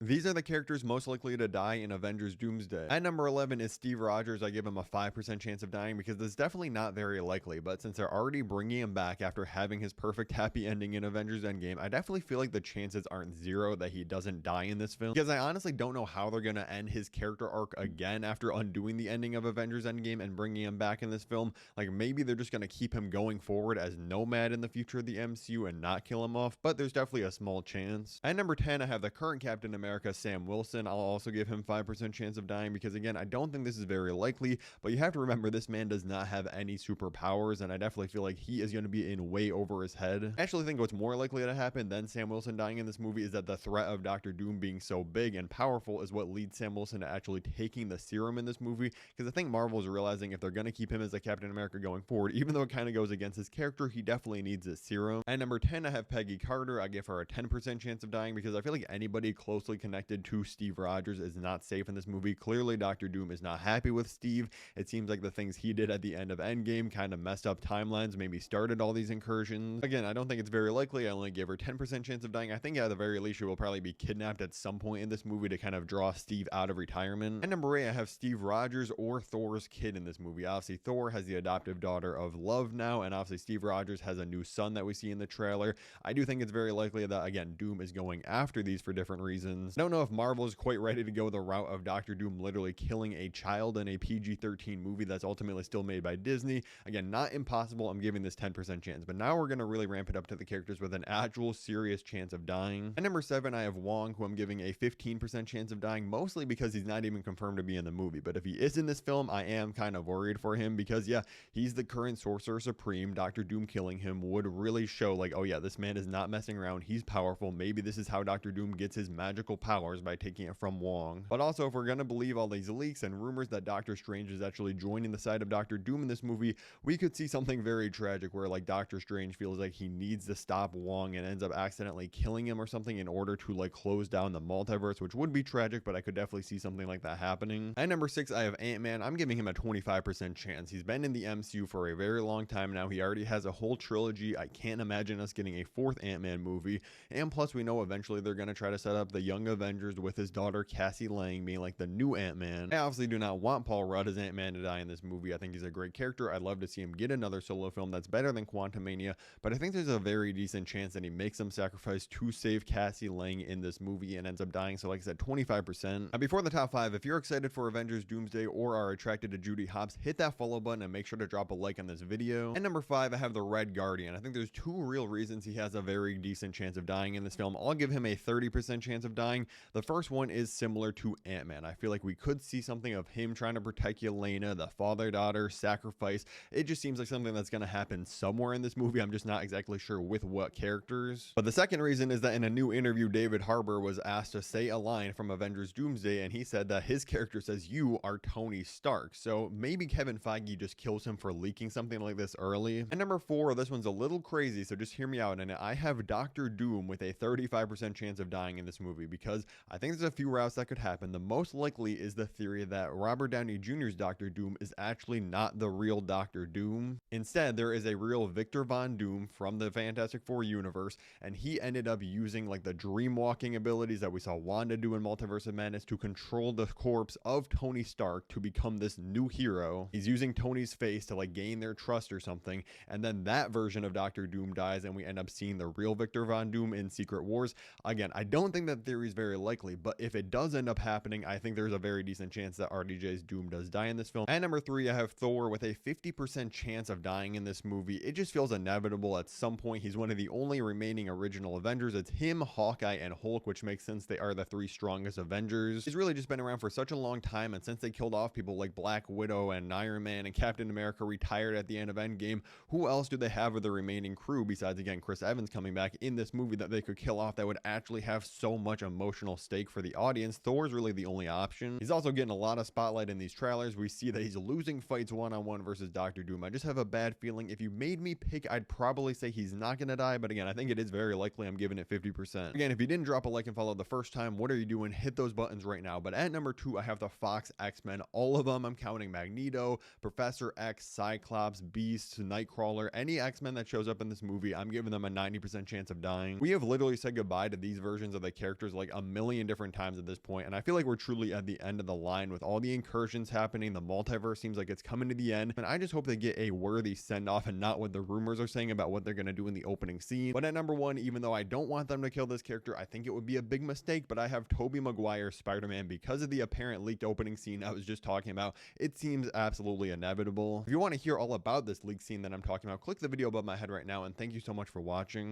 These are the characters most likely to die in Avengers Doomsday. At number 11 is Steve Rogers. I give him a 5% chance of dying because that's definitely not very likely, but since they're already bringing him back after having his perfect happy ending in Avengers Endgame, I definitely feel like the chances aren't zero that he doesn't die in this film, because I honestly don't know how they're going to end his character arc again after undoing the ending of Avengers Endgame and bringing him back in this film. Like, maybe they're just going to keep him going forward as Nomad in the future of the MCU and not kill him off, but there's definitely a small chance. At number 10, I have the current Captain America, Sam Wilson. I'll also give him 5% chance of dying because, again, I don't think this is very likely, but you have to remember this man does not have any superpowers, and I definitely feel like he is going to be in way over his head. I actually think what's more likely to happen than Sam Wilson dying in this movie is that the threat of Doctor Doom being so big and powerful is what leads Sam Wilson to actually taking the serum in this movie, because I think Marvel is realizing if they're going to keep him as a Captain America going forward, even though it kind of goes against his character, he definitely needs this serum. At number 10, I have Peggy Carter. I give her a 10% chance of dying because I feel like anybody closely connected to Steve Rogers is not safe in this movie. Clearly, Doctor Doom is not happy with Steve. It seems like the things he did at the end of Endgame kind of messed up timelines, maybe started all these incursions. Again, I don't think it's very likely. I only give her 10% chance of dying. I think at the very least she will probably be kidnapped at some point in this movie to kind of draw Steve out of retirement. At number 8, I have Steve Rogers or Thor's kid in this movie. Obviously, Thor has the adoptive daughter of Love now, and obviously Steve Rogers has a new son that we see in the trailer. I do think it's very likely that, again, Doom is going after these for different reasons. I don't know if Marvel is quite ready to go the route of Doctor Doom literally killing a child in a PG-13 movie that's ultimately still made by Disney. Again, not impossible. I'm giving this 10% chance, but now we're going to really ramp it up to the characters with an actual serious chance of dying. At number 7, I have Wong, who I'm giving a 15% chance of dying, mostly because he's not even confirmed to be in the movie. But if he is in this film, I am kind of worried for him because, yeah, he's the current Sorcerer Supreme. Doctor Doom killing him would really show, like, oh yeah, this man is not messing around. He's powerful. Maybe this is how Doctor Doom gets his magical powers, by taking it from Wong. But also, if we're going to believe all these leaks and rumors that Doctor Strange is actually joining the side of Doctor Doom in this movie, we could see something very tragic where, like, Doctor Strange feels like he needs to stop Wong and ends up accidentally killing him or something in order to, like, close down the multiverse, which would be tragic, but I could definitely see something like that happening. At number 6, I have Ant-Man. I'm giving him a 25% chance. He's been in the MCU for a very long time now. He already has a whole trilogy. I can't imagine us getting a 4th Ant-Man movie, and plus we know eventually they're going to try to set up the Young Avengers with his daughter Cassie Lang being like the new Ant-Man. I obviously do not want Paul Rudd as Ant-Man to die in this movie. I think he's a great character. I'd love to see him get another solo film that's better than Quantumania, but I think there's a very decent chance that he makes some sacrifice to save Cassie Lang in this movie and ends up dying. So like I said, 25%. Before the top 5, if you're excited for Avengers Doomsday or are attracted to Judy Hopps, hit that follow button and make sure to drop a like on this video. At number 5, I have the Red Guardian. I think there's 2 real reasons he has a very decent chance of dying in this film. I'll give him a 30% chance of dying. The first one is similar to Ant-Man. I feel like we could see something of him trying to protect Yelena, the father-daughter sacrifice. It just seems like something that's going to happen somewhere in this movie. I'm just not exactly sure with what characters. But the second reason is that in a new interview, David Harbour was asked to say a line from Avengers Doomsday, and he said that his character says, "You are Tony Stark." So maybe Kevin Feige just kills him for leaking something like this early. And number 4, this one's a little crazy, so just hear me out. And I have Doctor Doom with a 35% chance of dying in this movie because I think there's a few routes that could happen. The most likely is the theory that Robert Downey Jr.'s Doctor Doom is actually not the real Doctor Doom. Instead, there is a real Victor Von Doom from the Fantastic Four universe, and he ended up using like the dream walking abilities that we saw Wanda do in Multiverse of Madness to control the corpse of Tony Stark to become this new hero. He's using Tony's face to like gain their trust or something, and then that version of Doctor Doom dies and we end up seeing the real Victor Von Doom in Secret Wars. Again, I don't think that theory is very likely, but if it does end up happening, I think there's a very decent chance that RDJ's Doom does die in this film. At number 3, I have Thor with a 50% chance of dying in this movie. It just feels inevitable at some point. He's one of the only remaining original Avengers. It's him, Hawkeye, and Hulk, which makes sense. They are the 3 strongest Avengers. He's really just been around for such a long time, and since they killed off people like Black Widow and Iron Man and Captain America retired at the end of Endgame, who else do they have with the remaining crew besides, again, Chris Evans coming back in this movie that they could kill off that would actually have so much emotional stake for the audience? Thor's really the only option. He's also getting a lot of spotlight in these trailers. We see that he's losing fights one-on-one versus Doctor Doom. I just have a bad feeling if you made me pick, I'd probably say he's not going to die, but again, I think it is very likely. I'm giving it 50%. Again, if you didn't drop a like and follow the first time, what are you doing? Hit those buttons right now. But at number 2, I have the Fox X-Men. All of them. I'm counting Magneto, Professor X, Cyclops, Beast, Nightcrawler, any X-Men that shows up in this movie, I'm giving them a 90% chance of dying. We have literally said goodbye to these versions of the characters like like a million different times at this point, and I feel like we're truly at the end of the line with all the incursions happening. The multiverse seems like it's coming to the end, and I just hope they get a worthy send-off and not what the rumors are saying about what they're going to do in the opening scene. But at number 1, even though I don't want them to kill this character, I think it would be a big mistake, but I have Tobey Maguire's Spider-Man because of the apparent leaked opening scene I was just talking about. It seems absolutely inevitable. If you want to hear all about this leaked scene that I'm talking about, click the video above my head right now, and thank you so much for watching.